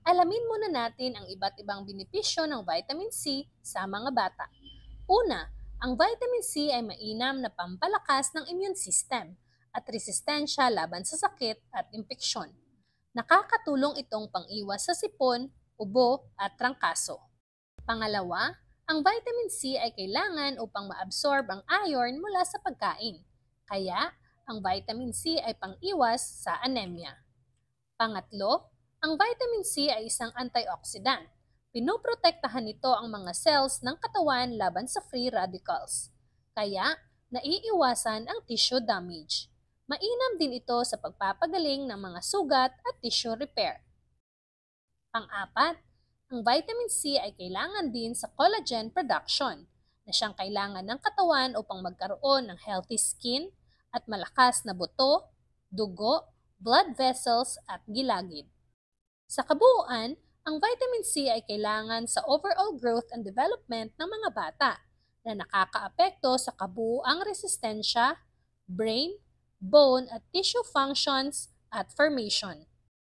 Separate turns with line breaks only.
Alamin muna natin ang iba't ibang benepisyo ng vitamin C sa mga bata. Una, ang vitamin C ay mainam na pampalakas ng immune system at resistensya laban sa sakit at impeksyon. Nakakatulong itong pang-iwas sa sipon, ubo at trangkaso. Pangalawa, ang vitamin C ay kailangan upang maabsorb ang iron mula sa pagkain. Kaya, ang vitamin C ay pang-iwas sa anemia. Pangatlo, ang vitamin C ay isang antioxidant. Pinoprotektahan nito ang mga cells ng katawan laban sa free radicals. Kaya, naiiwasan ang tissue damage. Mainam din ito sa pagpapagaling ng mga sugat at tissue repair. Pang-apat, ang vitamin C ay kailangan din sa collagen production na siyang kailangan ng katawan upang magkaroon ng healthy skin at malakas na buto, dugo, blood vessels at gilagid. Sa kabuuan, ang vitamin C ay kailangan sa overall growth and development ng mga bata na nakakaapekto sa kabuuang resistensya, brain, bone at tissue functions at formation.